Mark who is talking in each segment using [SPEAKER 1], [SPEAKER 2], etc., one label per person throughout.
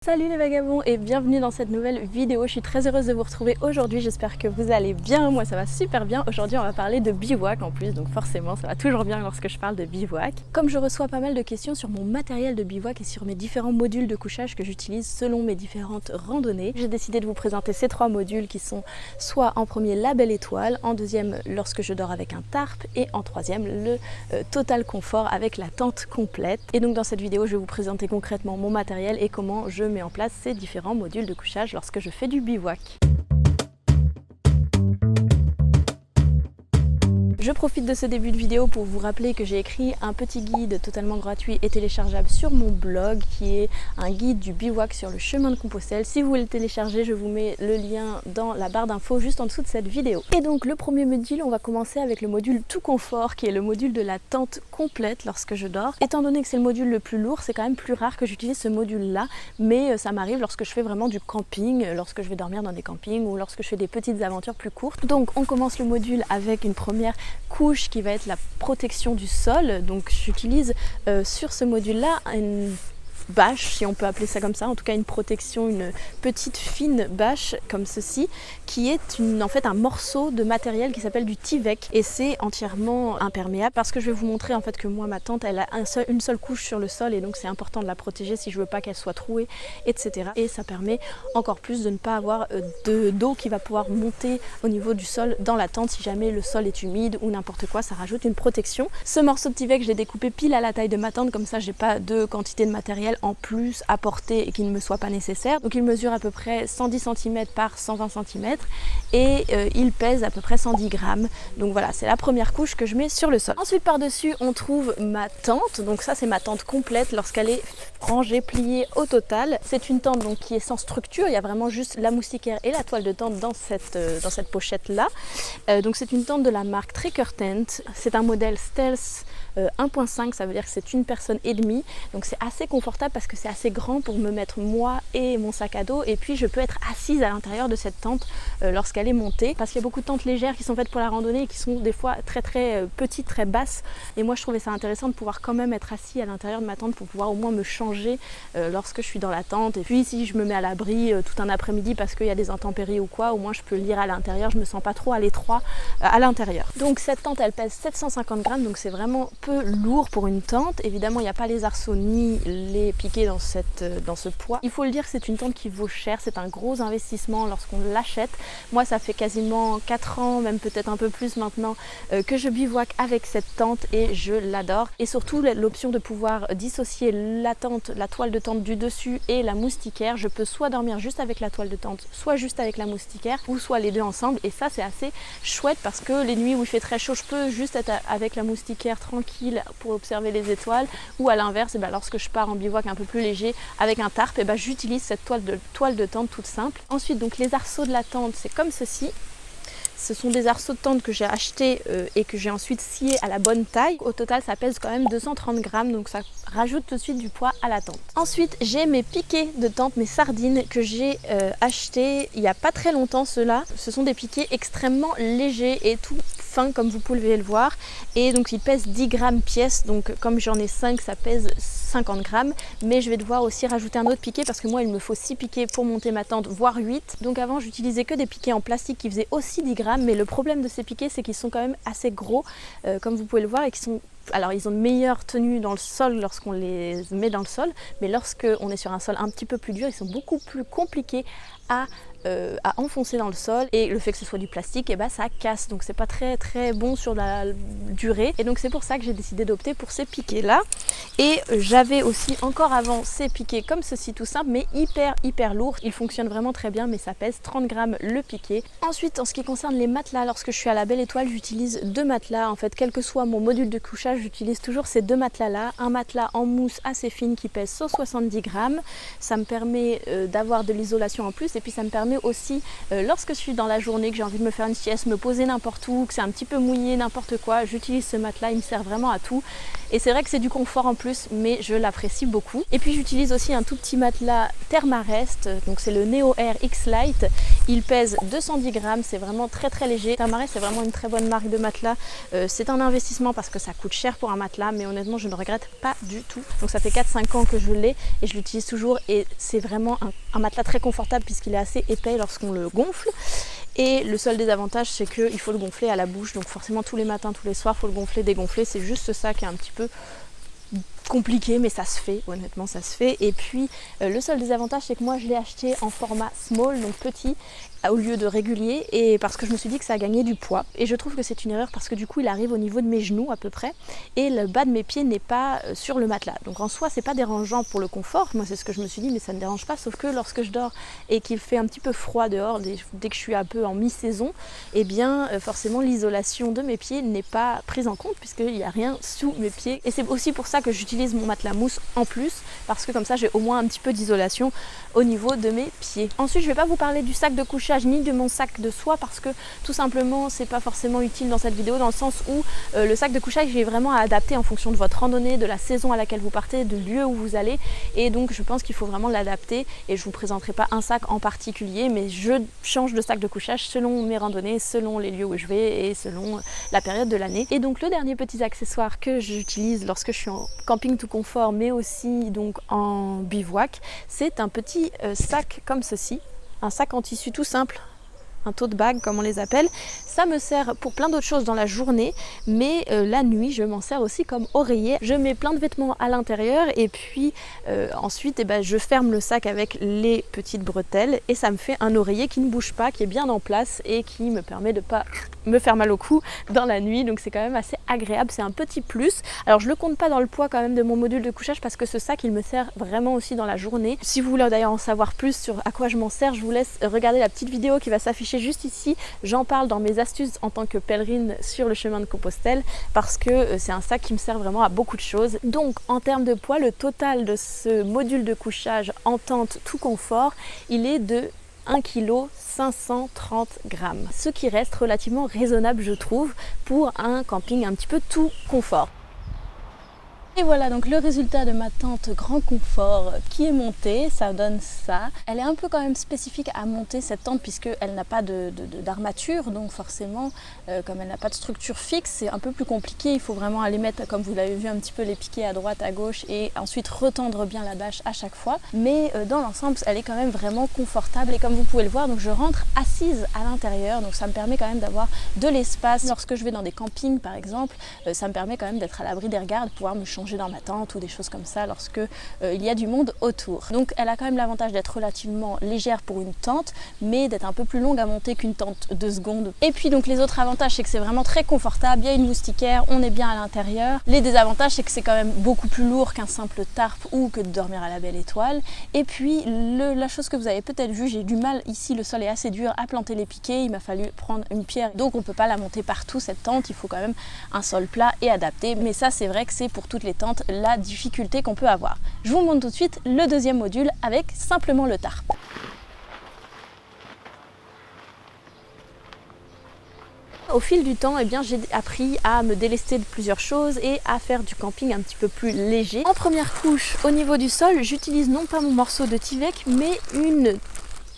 [SPEAKER 1] Salut les vagabonds et bienvenue dans cette nouvelle vidéo. Je suis très heureuse de vous retrouver aujourd'hui, j'espère que vous allez bien. Moi ça va super bien. Aujourd'hui on va parler de bivouac en plus, donc forcément ça va toujours bien lorsque je parle de bivouac. Comme je reçois pas mal de questions sur mon matériel de bivouac et sur mes différents modules de couchage que j'utilise selon mes différentes randonnées, j'ai décidé de vous présenter ces trois modules qui sont soit en premier la belle étoile, en deuxième lorsque je dors avec un tarp et en troisième le total confort avec la tente complète. Et donc dans cette vidéo je vais vous présenter concrètement mon matériel et comment je mets en place ces différents modules de couchage lorsque je fais du bivouac. Je profite de ce début de vidéo pour vous rappeler que j'ai écrit un petit guide totalement gratuit et téléchargeable sur mon blog qui est un guide du bivouac sur le chemin de Compostelle. Si vous voulez le télécharger, je vous mets le lien dans la barre d'infos juste en dessous de cette vidéo. Et donc le premier module, on va commencer avec le module tout confort qui est le module de la tente complète lorsque je dors. Étant donné que c'est le module le plus lourd, c'est quand même plus rare que j'utilise ce module là, mais ça m'arrive lorsque je fais vraiment du camping, lorsque je vais dormir dans des campings ou lorsque je fais des petites aventures plus courtes. Donc on commence le module avec une première couche qui va être la protection du sol. Donc j'utilise sur ce module là une bâche, si on peut appeler ça comme ça, en tout cas une protection, une petite fine bâche comme ceci, qui est en fait un morceau de matériel qui s'appelle du Tyvek et c'est entièrement imperméable parce que je vais vous montrer en fait que moi ma tente elle a une seule couche sur le sol et donc c'est important de la protéger si je veux pas qu'elle soit trouée, etc. Et ça permet encore plus de ne pas avoir d'eau qui va pouvoir monter au niveau du sol dans la tente si jamais le sol est humide ou n'importe quoi, ça rajoute une protection. Ce morceau de Tyvek je l'ai découpé pile à la taille de ma tente, comme ça j'ai pas de quantité de matériel en plus à porter et qui ne me soit pas nécessaire. Donc il mesure à peu près 110 cm par 120 cm et il pèse à peu près 110 grammes. Donc voilà, c'est la première couche que je mets sur le sol. Ensuite par dessus on trouve ma tente, donc ça c'est ma tente complète lorsqu'elle est rangée, pliée au total. C'est une tente donc qui est sans structure, il y a vraiment juste la moustiquaire et la toile de tente dans cette pochette là. Donc c'est une tente de la marque Trekker Tent, c'est un modèle Stealth 1.5, ça veut dire que c'est une personne et demie, donc c'est assez confortable parce que c'est assez grand pour me mettre moi et mon sac à dos, et puis je peux être assise à l'intérieur de cette tente lorsqu'elle est montée, parce qu'il y a beaucoup de tentes légères qui sont faites pour la randonnée et qui sont des fois très petites, très basses, et moi je trouvais ça intéressant de pouvoir quand même être assis à l'intérieur de ma tente pour pouvoir au moins me changer lorsque je suis dans la tente, et puis si je me mets à l'abri tout un après-midi parce qu'il y a des intempéries ou quoi, au moins je peux lire à l'intérieur, je me sens pas trop à l'étroit à l'intérieur. Donc cette tente elle pèse 750 grammes, donc c'est vraiment peu lourd pour une tente. Évidemment il n'y a pas les arceaux ni les piquets dans ce poids. Il faut le dire que c'est une tente qui vaut cher, c'est un gros investissement lorsqu'on l'achète. Moi ça fait quasiment 4 ans, même peut-être un peu plus maintenant, que je bivouaque avec cette tente et je l'adore. Et surtout l'option de pouvoir dissocier la tente, la toile de tente du dessus et la moustiquaire. Je peux soit dormir juste avec la toile de tente, soit juste avec la moustiquaire, ou soit les deux ensemble, et ça c'est assez chouette parce que les nuits où il fait très chaud je peux juste être avec la moustiquaire tranquille pour observer les étoiles, ou à l'inverse lorsque je pars en bivouac un peu plus léger avec un tarp, j'utilise cette toile de tente toute simple. Ensuite donc les arceaux de la tente c'est comme ceci. Ce sont des arceaux de tente que j'ai achetés et que j'ai ensuite sciés à la bonne taille. Au total ça pèse quand même 230 grammes, donc ça rajoute tout de suite du poids à la tente. Ensuite j'ai mes piquets de tente, mes sardines que j'ai achetés il n'y a pas très longtemps. Ceux-là, ce sont des piquets extrêmement légers et tout fin comme vous pouvez le voir, et donc ils pèsent 10 grammes pièce, donc comme j'en ai 5 ça pèse 50 grammes, mais je vais devoir aussi rajouter un autre piquet parce que moi il me faut 6 piquets pour monter ma tente, voire 8. Donc avant j'utilisais que des piquets en plastique qui faisaient aussi 10 grammes, mais le problème de ces piquets c'est qu'ils sont quand même assez gros comme vous pouvez le voir, et qui sont... Alors ils ont une meilleure tenue dans le sol lorsqu'on les met dans le sol, mais lorsqu'on est sur un sol un petit peu plus dur, ils sont beaucoup plus compliqués à enfoncer dans le sol, et le fait que ce soit du plastique, ça casse, donc c'est pas très bon sur la durée, et donc c'est pour ça que j'ai décidé d'opter pour ces piquets là. Et j'avais aussi encore avant ces piquets comme ceci tout simple, mais hyper lourds. Ils fonctionnent vraiment très bien, mais ça pèse 30 grammes le piquet. Ensuite en ce qui concerne les matelas, lorsque je suis à la belle étoile j'utilise deux matelas en fait, quel que soit mon module de couchage j'utilise toujours ces deux matelas là. Un matelas en mousse assez fine qui pèse 170 grammes, ça me permet d'avoir de l'isolation en plus, et puis ça me permet aussi lorsque je suis dans la journée, que j'ai envie de me faire une sieste, me poser n'importe où, que c'est un petit peu mouillé, n'importe quoi, j'utilise ce matelas, il me sert vraiment à tout. Et c'est vrai que c'est du confort en plus, mais je l'apprécie beaucoup. Et puis j'utilise aussi un tout petit matelas Thermarest, donc c'est le Neo Air X Lite. Il pèse 210 grammes, c'est vraiment très léger. Thermarest c'est vraiment une très bonne marque de matelas. C'est un investissement parce que ça coûte cher pour un matelas, mais honnêtement je ne regrette pas du tout. Donc ça fait 4-5 ans que je l'ai et je l'utilise toujours et c'est vraiment un matelas très confortable puisqu'il est assez épais lorsqu'on le gonfle. Et le seul désavantage, c'est qu'il faut le gonfler à la bouche, donc forcément tous les matins, tous les soirs, il faut le gonfler, dégonfler. C'est juste ça qui est un petit peu compliqué, mais ça se fait, honnêtement ça se fait. Et puis le seul désavantage, c'est que moi je l'ai acheté en format small, donc petit, au lieu de régulier, et parce que je me suis dit que ça a gagné du poids. Et je trouve que c'est une erreur parce que du coup il arrive au niveau de mes genoux à peu près, et le bas de mes pieds n'est pas sur le matelas. Donc en soi c'est pas dérangeant pour le confort, moi c'est ce que je me suis dit, mais ça ne dérange pas, sauf que lorsque je dors et qu'il fait un petit peu froid dehors, dès que je suis un peu en mi-saison, et bien forcément l'isolation de mes pieds n'est pas prise en compte puisqu'il n'y a rien sous mes pieds. Et c'est aussi pour ça que j'utilise mon matelas mousse en plus, parce que comme ça j'ai au moins un petit peu d'isolation au niveau de mes pieds. Ensuite je vais pas vous parler du sac de couchage ni de mon sac de soie parce que tout simplement c'est pas forcément utile dans cette vidéo, dans le sens où le sac de couchage il est vraiment à adapter en fonction de votre randonnée, de la saison à laquelle vous partez, du lieu où vous allez, et donc je pense qu'il faut vraiment l'adapter. Et je vous présenterai pas un sac en particulier, mais je change de sac de couchage selon mes randonnées, selon les lieux où je vais et selon la période de l'année. Et donc le dernier petit accessoire que j'utilise lorsque je suis en camping tout confort, mais aussi donc en bivouac, c'est un petit sac comme ceci. Un sac en tissu tout simple, un tote bag comme on les appelle. Ça me sert pour plein d'autres choses dans la journée, mais la nuit je m'en sers aussi comme oreiller. Je mets plein de vêtements à l'intérieur et puis ensuite je ferme le sac avec les petites bretelles et ça me fait un oreiller qui ne bouge pas, qui est bien en place et qui me permet de pas me faire mal au cou dans la nuit. Donc c'est quand même assez agréable, c'est un petit plus. Alors je le compte pas dans le poids quand même de mon module de couchage parce que ce sac il me sert vraiment aussi dans la journée. Si vous voulez d'ailleurs en savoir plus sur à quoi je m'en sers, je vous laisse regarder la petite vidéo qui va s'afficher juste ici. J'en parle dans mes astuces en tant que pèlerine sur le chemin de Compostelle parce que c'est un sac qui me sert vraiment à beaucoup de choses. Donc en termes de poids, le total de ce module de couchage en tente tout confort, il est de 1,530 kg, ce qui reste relativement raisonnable je trouve pour un camping un petit peu tout confort. Et voilà donc le résultat de ma tente grand confort qui est montée, ça donne ça. Elle est un peu quand même spécifique à monter cette tente puisqu'elle n'a pas d'armature, donc forcément comme elle n'a pas de structure fixe, c'est un peu plus compliqué. Il faut vraiment aller mettre, comme vous l'avez vu, un petit peu les piquets à droite, à gauche et ensuite retendre bien la bâche à chaque fois. Mais dans l'ensemble, elle est quand même vraiment confortable et comme vous pouvez le voir, donc je rentre assise à l'intérieur, donc ça me permet quand même d'avoir de l'espace. Lorsque je vais dans des campings par exemple, ça me permet quand même d'être à l'abri des regards, de pouvoir me changer dans ma tente ou des choses comme ça lorsque il y a du monde autour. Donc elle a quand même l'avantage d'être relativement légère pour une tente, mais d'être un peu plus longue à monter qu'une tente de seconde. Et puis donc les autres avantages, c'est que c'est vraiment très confortable, il y a une moustiquaire, on est bien à l'intérieur. Les désavantages, c'est que c'est quand même beaucoup plus lourd qu'un simple tarp ou que de dormir à la belle étoile. Et puis la chose que vous avez peut-être vu, j'ai du mal ici, le sol est assez dur à planter les piquets, il m'a fallu prendre une pierre, donc on peut pas la monter partout cette tente, il faut quand même un sol plat et adapté. Mais ça c'est vrai que c'est pour toutes les tentes la difficulté qu'on peut avoir. Je vous montre tout de suite le deuxième module avec simplement le tarp. Au fil du temps, j'ai appris à me délester de plusieurs choses et à faire du camping un petit peu plus léger. En première couche, au niveau du sol, j'utilise non pas mon morceau de Tivec, mais une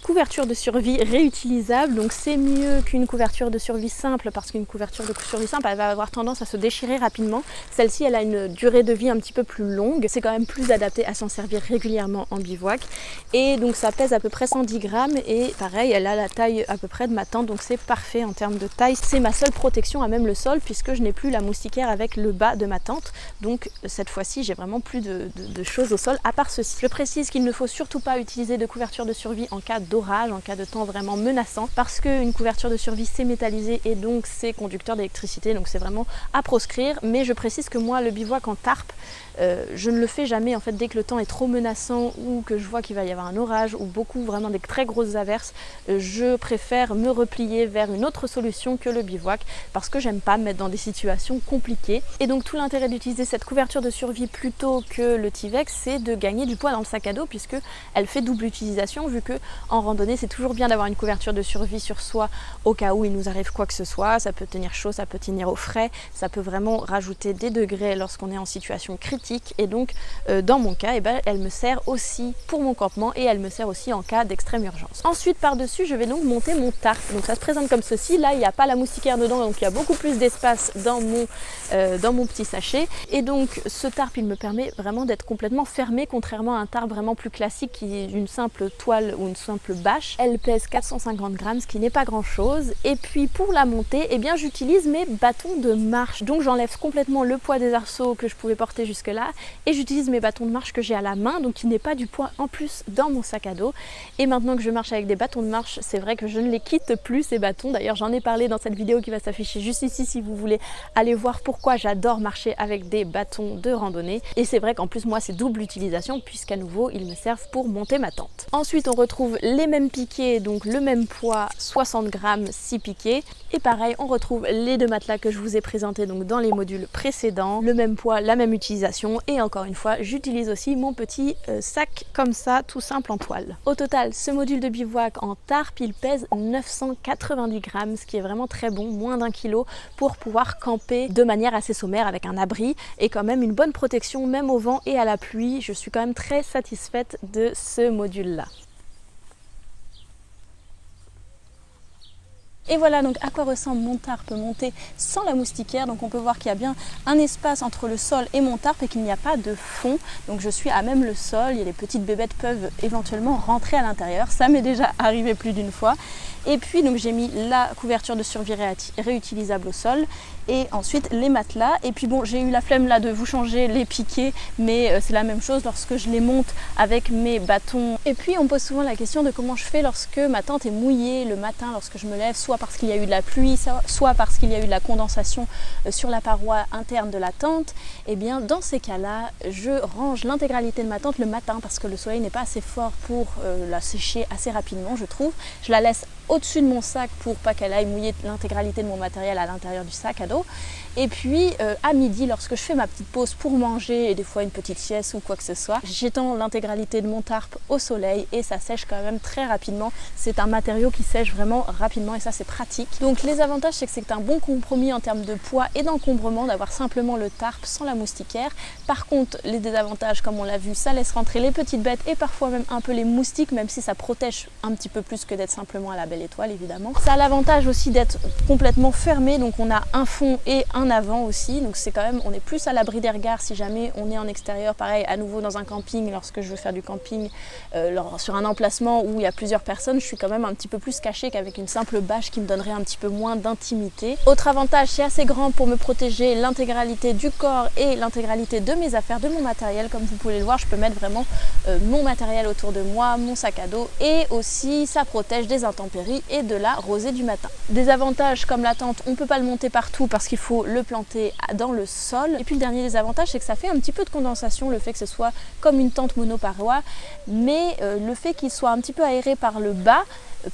[SPEAKER 1] couverture de survie réutilisable. Donc c'est mieux qu'une couverture de survie simple parce qu'une couverture de survie simple elle va avoir tendance à se déchirer rapidement. Celle-ci elle a une durée de vie un petit peu plus longue, c'est quand même plus adapté à s'en servir régulièrement en bivouac et donc ça pèse à peu près 110 grammes et pareil elle a la taille à peu près de ma tente, donc c'est parfait en termes de taille. C'est ma seule protection à même le sol puisque je n'ai plus la moustiquaire avec le bas de ma tente, donc cette fois-ci j'ai vraiment plus de choses au sol à part ceci. Je précise qu'il ne faut surtout pas utiliser de couverture de survie en cas d'orage, en cas de temps vraiment menaçant, parce qu'une couverture de survie c'est métallisé et donc c'est conducteur d'électricité, donc c'est vraiment à proscrire. Mais je précise que moi le bivouac en tarp, je ne le fais jamais en fait dès que le temps est trop menaçant ou que je vois qu'il va y avoir un orage ou beaucoup vraiment des très grosses averses. Je préfère me replier vers une autre solution que le bivouac parce que j'aime pas me mettre dans des situations compliquées. Et donc tout l'intérêt d'utiliser cette couverture de survie plutôt que le Tivec, c'est de gagner du poids dans le sac à dos puisque elle fait double utilisation vu que en randonnée, c'est toujours bien d'avoir une couverture de survie sur soi au cas où il nous arrive quoi que ce soit. Ça peut tenir chaud, ça peut tenir au frais, ça peut vraiment rajouter des degrés lorsqu'on est en situation critique. Et donc dans mon cas, elle me sert aussi pour mon campement et elle me sert aussi en cas d'extrême urgence. Ensuite par-dessus, je vais donc monter mon tarp. Donc ça se présente comme ceci. Là, il n'y a pas la moustiquaire dedans, donc il y a beaucoup plus d'espace dans mon petit sachet. Et donc ce tarp, il me permet vraiment d'être complètement fermé, contrairement à un tarp vraiment plus classique qui est une simple toile ou une simple bâche. Elle pèse 450 grammes, ce qui n'est pas grand chose. Et puis pour la monter, j'utilise mes bâtons de marche. Donc j'enlève complètement le poids des arceaux que je pouvais porter jusque là et j'utilise mes bâtons de marche que j'ai à la main, donc qui n'est pas du poids en plus dans mon sac à dos. Et maintenant que je marche avec des bâtons de marche, c'est vrai que je ne les quitte plus, ces bâtons. D'ailleurs, j'en ai parlé dans cette vidéo qui va s'afficher juste ici si vous voulez aller voir pourquoi j'adore marcher avec des bâtons de randonnée. Et c'est vrai qu'en plus moi c'est double utilisation puisqu'à nouveau ils me servent pour monter ma tente. Ensuite on retrouve les mêmes piquets, donc le même poids, 60 grammes, 6 piquets. Et pareil, on retrouve les deux matelas que je vous ai présentés donc dans les modules précédents. Le même poids, la même utilisation. Et encore une fois, j'utilise aussi mon petit sac comme ça, tout simple en toile. Au total, ce module de bivouac en tarp, il pèse 990 grammes, ce qui est vraiment très bon, moins d'1 kilo, pour pouvoir camper de manière assez sommaire avec un abri et quand même une bonne protection, même au vent et à la pluie. Je suis quand même très satisfaite de ce module-là. Et voilà donc à quoi ressemble mon tarp monté sans la moustiquaire. Donc on peut voir qu'il y a bien un espace entre le sol et mon tarp et qu'il n'y a pas de fond. Donc je suis à même le sol et les petites bébêtes peuvent éventuellement rentrer à l'intérieur. Ça m'est déjà arrivé plus d'une fois. Et puis donc j'ai mis la couverture de survie réutilisable au sol et ensuite les matelas. Et puis bon, j'ai eu la flemme là de vous changer les piquets, mais c'est la même chose lorsque je les monte avec mes bâtons. Et puis on me pose souvent la question de comment je fais lorsque ma tente est mouillée le matin lorsque je me lève, soit parce qu'il y a eu de la pluie, soit parce qu'il y a eu de la condensation sur la paroi interne de la tente. Et bien dans ces cas-là, je range l'intégralité de ma tente le matin parce que le soleil n'est pas assez fort pour la sécher assez rapidement, je trouve. Je la laisse au-dessus de mon sac pour pas qu'elle aille mouiller l'intégralité de mon matériel à l'intérieur du sac à dos. Et puis à midi, lorsque je fais ma petite pause pour manger et des fois une petite sieste ou quoi que ce soit, j'étends l'intégralité de mon tarp au soleil et ça sèche quand même très rapidement. C'est un matériau qui sèche vraiment rapidement et ça c'est pratique. Donc les avantages, c'est que c'est un bon compromis en termes de poids et d'encombrement d'avoir simplement le tarp sans la moustiquaire. Par contre, les désavantages, comme on l'a vu, ça laisse rentrer les petites bêtes et parfois même un peu les moustiques, même si ça protège un petit peu plus que d'être simplement à la belle étoile évidemment. Ça a l'avantage aussi d'être complètement fermé, donc on a un fond et un avant aussi, donc c'est quand même, on est plus à l'abri des regards si jamais on est en extérieur. Pareil, à nouveau dans un camping, lorsque je veux faire du camping sur un emplacement où il y a plusieurs personnes, je suis quand même un petit peu plus cachée qu'avec une simple bâche qui me donnerait un petit peu moins d'intimité. Autre avantage, c'est assez grand pour me protéger l'intégralité du corps et l'intégralité de mes affaires, de mon matériel. Comme vous pouvez le voir, je peux mettre vraiment mon matériel autour de moi, mon sac à dos, et aussi ça protège des intempéries et de la rosée du matin. Des avantages comme la tente, on ne peut pas le monter partout parce qu'il faut le planter dans le sol. Et puis le dernier des avantages, c'est que ça fait un petit peu de condensation, le fait que ce soit comme une tente monoparoi, mais le fait qu'il soit un petit peu aéré par le bas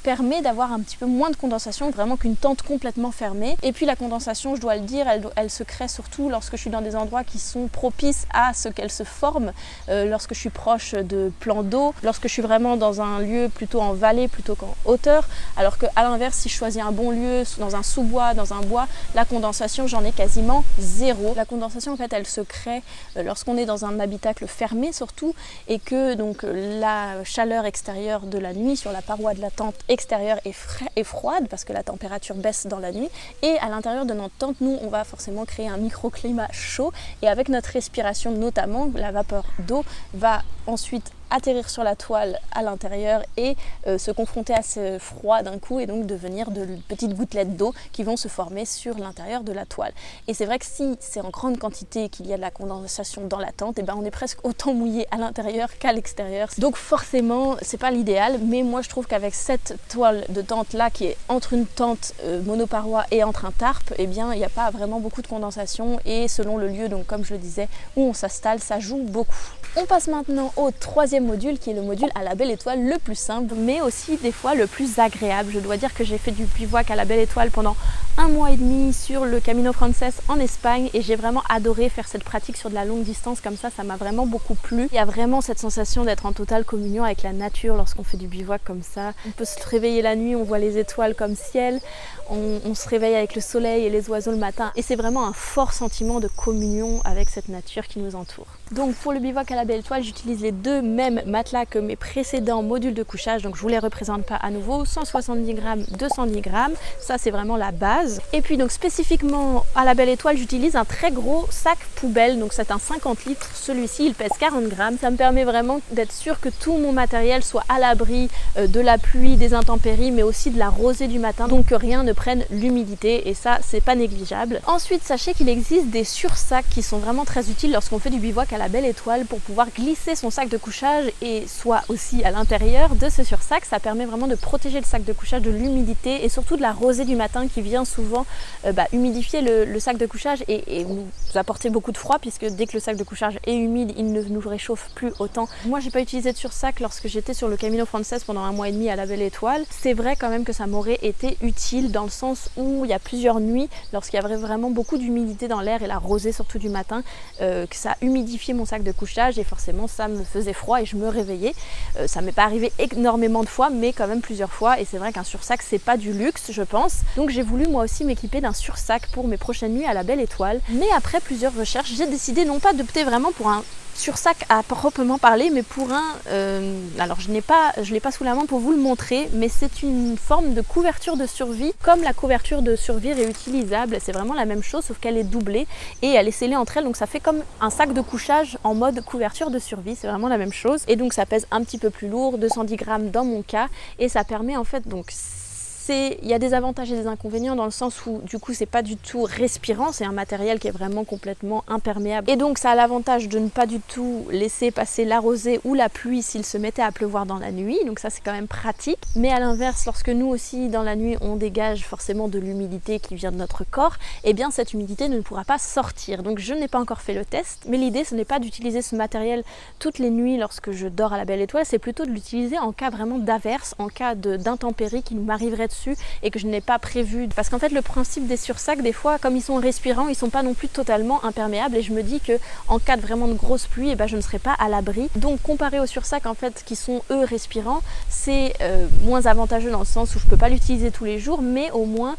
[SPEAKER 1] permet d'avoir un petit peu moins de condensation vraiment qu'une tente complètement fermée. Et puis la condensation, je dois le dire, elle se crée surtout lorsque je suis dans des endroits qui sont propices à ce qu'elle se forme, lorsque je suis proche de plans d'eau, lorsque je suis vraiment dans un lieu plutôt en vallée plutôt qu'en hauteur, alors qu'à l'inverse, si je choisis un bon lieu, dans un sous-bois, dans un bois, la condensation, j'en ai quasiment zéro. La condensation, en fait, elle se crée lorsqu'on est dans un habitacle fermé surtout, et que donc la chaleur extérieure de la nuit sur la paroi de la tente extérieure est froide parce que la température baisse dans la nuit, et à l'intérieur de notre tente, nous, on va forcément créer un microclimat chaud, et avec notre respiration notamment, la vapeur d'eau va ensuite atterrir sur la toile à l'intérieur et se confronter à ce froid d'un coup et donc devenir de petites gouttelettes d'eau qui vont se former sur l'intérieur de la toile. Et c'est vrai que si c'est en grande quantité qu'il y a de la condensation dans la tente, et ben on est presque autant mouillé à l'intérieur qu'à l'extérieur. Donc forcément c'est pas l'idéal, mais moi je trouve qu'avec cette toile de tente là qui est entre une tente monoparoi et entre un tarp, et bien il n'y a pas vraiment beaucoup de condensation, et selon le lieu, donc comme je le disais, où on s'installe, ça joue beaucoup. On passe maintenant au troisième 5e module qui est le module à la Belle Étoile le plus simple mais aussi des fois le plus agréable. Je dois dire que j'ai fait du bivouac à la Belle Étoile pendant 1 mois et demi sur le Camino Frances en Espagne et j'ai vraiment adoré faire cette pratique sur de la longue distance comme ça m'a vraiment beaucoup plu. Il y a vraiment cette sensation d'être en totale communion avec la nature lorsqu'on fait du bivouac comme ça. On peut se réveiller la nuit, on voit les étoiles comme ciel, on se réveille avec le soleil et les oiseaux le matin et c'est vraiment un fort sentiment de communion avec cette nature qui nous entoure. Donc pour le bivouac à la Belle Étoile, j'utilise les 2 mêmes matelas que mes précédents modules de couchage, donc je vous les représente pas à nouveau, 170 grammes, 210 grammes, ça c'est vraiment la base. Et puis donc spécifiquement à la Belle Étoile, j'utilise un très gros sac poubelle, donc c'est un 50 litres, celui-ci il pèse 40 grammes, ça me permet vraiment d'être sûr que tout mon matériel soit à l'abri de la pluie, des intempéries, mais aussi de la rosée du matin, donc que rien ne prenne l'humidité et ça c'est pas négligeable. Ensuite sachez qu'il existe des sursacs qui sont vraiment très utiles lorsqu'on fait du bivouac à la Belle Étoile pour pouvoir glisser son sac de couchage et soit aussi à l'intérieur de ce sursac. Ça permet vraiment de protéger le sac de couchage de l'humidité et surtout de la rosée du matin qui vient souvent humidifier le sac de couchage et nous apporter beaucoup de froid puisque dès que le sac de couchage est humide, il ne nous réchauffe plus autant. Moi j'ai pas utilisé de sursac lorsque j'étais sur le Camino Frances pendant 1 mois et demi à la Belle Étoile. C'est vrai quand même que ça m'aurait été utile dans le sens où il y a plusieurs nuits lorsqu'il y avait vraiment beaucoup d'humidité dans l'air et la rosée surtout du matin, que ça humidifiait mon sac de couchage et forcément ça me faisait froid et je me réveillais. Ça m'est pas arrivé énormément de fois mais quand même plusieurs fois et c'est vrai qu'un sursac c'est pas du luxe je pense. Donc j'ai voulu moi aussi m'équiper d'un sursac pour mes prochaines nuits à la Belle Étoile. Mais après plusieurs recherches, j'ai décidé non pas d'opter vraiment pour un sursac à proprement parler mais pour un alors je l'ai pas sous la main pour vous le montrer mais c'est une forme de couverture de survie comme la couverture de survie réutilisable. C'est vraiment la même chose sauf qu'elle est doublée et elle est scellée entre elles donc ça fait comme un sac de couchage en mode couverture de survie. C'est vraiment la même chose et donc ça pèse un petit peu plus lourd, 210 grammes dans mon cas et ça permet en fait donc il y a des avantages et des inconvénients dans le sens où du coup c'est pas du tout respirant, c'est un matériel qui est vraiment complètement imperméable et donc ça a l'avantage de ne pas du tout laisser passer la rosée ou la pluie s'il se mettait à pleuvoir dans la nuit, donc ça c'est quand même pratique. Mais à l'inverse, lorsque nous aussi dans la nuit on dégage forcément de l'humidité qui vient de notre corps, et bien cette humidité ne pourra pas sortir. Donc je n'ai pas encore fait le test, mais l'idée ce n'est pas d'utiliser ce matériel toutes les nuits lorsque je dors à la Belle Étoile, c'est plutôt de l'utiliser en cas vraiment d'averse, en cas d'intempéries qui nous m'arriverait dessus et que je n'ai pas prévu. Parce qu'en fait le principe des sursacs, des fois comme ils sont respirants, ils sont pas non plus totalement imperméables et je me dis que en cas de vraiment de grosse pluie, je ne serai pas à l'abri. Donc comparé aux sursacs en fait qui sont eux respirants, c'est moins avantageux dans le sens où je peux pas l'utiliser tous les jours, mais au moins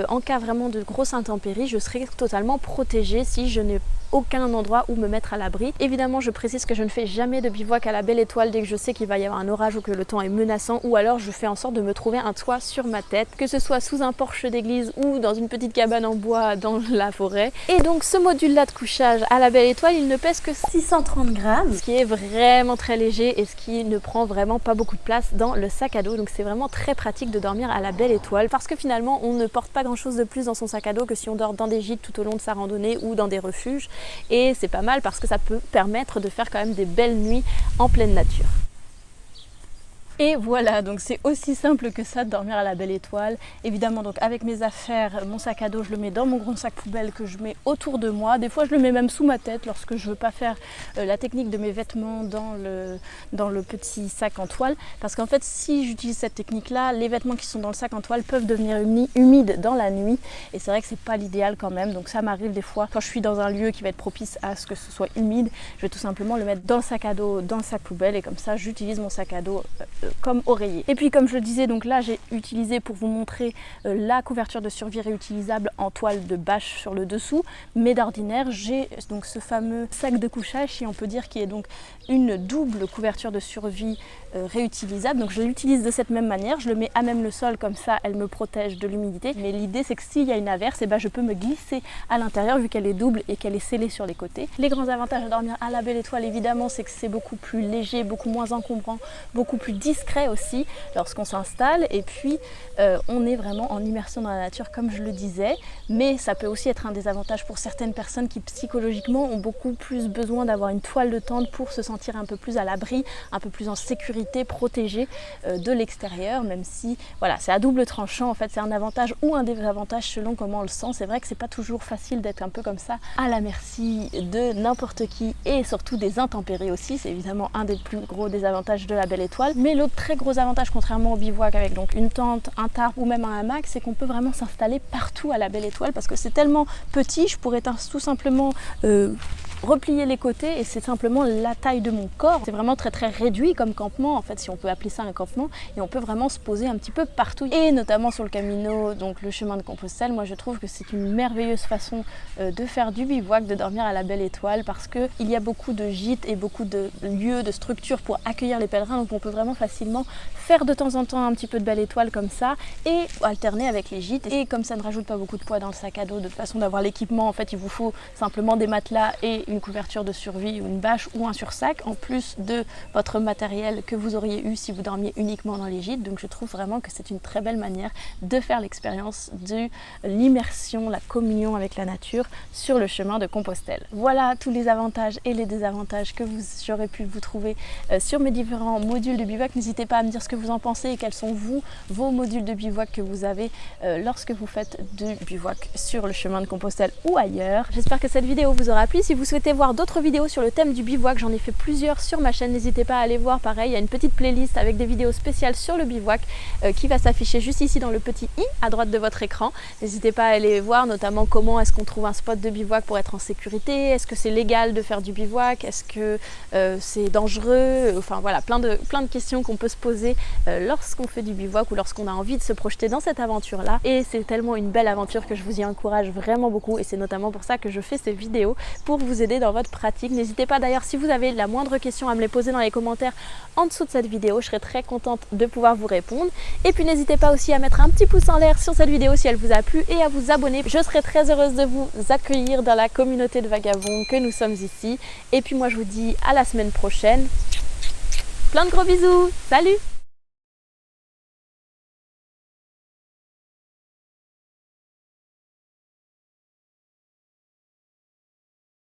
[SPEAKER 1] en cas vraiment de grosse intempérie, je serai totalement protégée si je n'ai aucun endroit où me mettre à l'abri. Évidemment je précise que je ne fais jamais de bivouac à la Belle Étoile dès que je sais qu'il va y avoir un orage ou que le temps est menaçant, ou alors je fais en sorte de me trouver un toit sur ma tête, que ce soit sous un porche d'église ou dans une petite cabane en bois dans la forêt. Et donc ce module là de couchage à la Belle Étoile, il ne pèse que 630 grammes, ce qui est vraiment très léger et ce qui ne prend vraiment pas beaucoup de place dans le sac à dos. Donc c'est vraiment très pratique de dormir à la Belle Étoile parce que finalement on ne porte pas grand chose de plus dans son sac à dos que si on dort dans des gîtes tout au long de sa randonnée ou dans des refuges. Et c'est pas mal parce que ça peut permettre de faire quand même des belles nuits en pleine nature. Et voilà, donc c'est aussi simple que ça de dormir à la Belle Étoile. Évidemment, donc avec mes affaires, mon sac à dos, je le mets dans mon grand sac poubelle que je mets autour de moi. Des fois, je le mets même sous ma tête lorsque je veux pas faire la technique de mes vêtements dans le petit sac en toile. Parce qu'en fait, si j'utilise cette technique-là, les vêtements qui sont dans le sac en toile peuvent devenir humides dans la nuit. Et c'est vrai que c'est pas l'idéal quand même. Donc ça m'arrive des fois, quand je suis dans un lieu qui va être propice à ce que ce soit humide, je vais tout simplement le mettre dans le sac à dos, dans le sac poubelle. Et comme ça, j'utilise mon sac à dos comme oreiller. Et puis comme je le disais, donc là j'ai utilisé pour vous montrer la couverture de survie réutilisable en toile de bâche sur le dessous, mais d'ordinaire j'ai donc ce fameux sac de couchage, si on peut dire, qui est donc une double couverture de survie réutilisable. Donc je l'utilise de cette même manière, je le mets à même le sol, comme ça elle me protège de l'humidité, mais l'idée c'est que s'il y a une averse, je peux me glisser à l'intérieur vu qu'elle est double et qu'elle est scellée sur les côtés. Les grands avantages à dormir à la Belle Étoile évidemment, c'est que c'est beaucoup plus léger, beaucoup moins encombrant, beaucoup plus discret discret aussi lorsqu'on s'installe, et puis on est vraiment en immersion dans la nature comme je le disais. Mais ça peut aussi être un désavantage pour certaines personnes qui psychologiquement ont beaucoup plus besoin d'avoir une toile de tente pour se sentir un peu plus à l'abri, un peu plus en sécurité, protégé de l'extérieur, même si voilà, c'est à double tranchant en fait, c'est un avantage ou un désavantage selon comment on le sent. C'est vrai que c'est pas toujours facile d'être un peu comme ça à la merci de n'importe qui et surtout des intempéries aussi, c'est évidemment un des plus gros désavantages de la Belle Étoile. Mais l'autre très gros avantage, contrairement au bivouac avec donc une tente, un tarp ou même un hamac, c'est qu'on peut vraiment s'installer partout à la Belle Étoile parce que c'est tellement petit, je pourrais tout simplement replier les côtés et c'est simplement la taille de mon corps. C'est vraiment très réduit comme campement en fait, si on peut appeler ça un campement, et on peut vraiment se poser un petit peu partout et notamment sur le Camino, donc le chemin de Compostelle. Moi je trouve que c'est une merveilleuse façon de faire du bivouac, de dormir à la Belle Étoile, parce que il y a beaucoup de gîtes et beaucoup de lieux, de structures pour accueillir les pèlerins, donc on peut vraiment facilement faire de temps en temps un petit peu de Belle Étoile comme ça et alterner avec les gîtes. Et comme ça ne rajoute pas beaucoup de poids dans le sac à dos, de façon d'avoir l'équipement, en fait il vous faut simplement des matelas et une couverture de survie ou une bâche ou un sursac en plus de votre matériel que vous auriez eu si vous dormiez uniquement dans les gîtes. Donc je trouve vraiment que c'est une très belle manière de faire l'expérience de l'immersion, la communion avec la nature sur le chemin de Compostelle. Voilà tous les avantages et les désavantages que j'aurais pu vous trouver sur mes différents modules de bivouac. N'hésitez pas à me dire ce que vous en pensez et quels sont vos modules de bivouac que vous avez lorsque vous faites du bivouac sur le chemin de Compostelle ou ailleurs. J'espère que cette vidéo vous aura plu. Si vous souhaitez voir d'autres vidéos sur le thème du bivouac, j'en ai fait plusieurs sur ma chaîne, n'hésitez pas à aller voir. Pareil, il y a une petite playlist avec des vidéos spéciales sur le bivouac qui va s'afficher juste ici dans le petit i à droite de votre écran. N'hésitez pas à aller voir notamment comment est-ce qu'on trouve un spot de bivouac pour être en sécurité, est-ce que c'est légal de faire du bivouac, est-ce que c'est dangereux, enfin voilà, plein de questions qu'on peut se poser lorsqu'on fait du bivouac ou lorsqu'on a envie de se projeter dans cette aventure là. Et c'est tellement une belle aventure que je vous y encourage vraiment beaucoup, et c'est notamment pour ça que je fais ces vidéos, pour vous aider dans votre pratique. N'hésitez pas d'ailleurs, si vous avez la moindre question, à me les poser dans les commentaires en dessous de cette vidéo, je serai très contente de pouvoir vous répondre. Et puis n'hésitez pas aussi à mettre un petit pouce en l'air sur cette vidéo si elle vous a plu et à vous abonner. Je serai très heureuse de vous accueillir dans la communauté de vagabonds que nous sommes ici. Et puis moi je vous dis à la semaine prochaine. Plein de gros bisous, salut!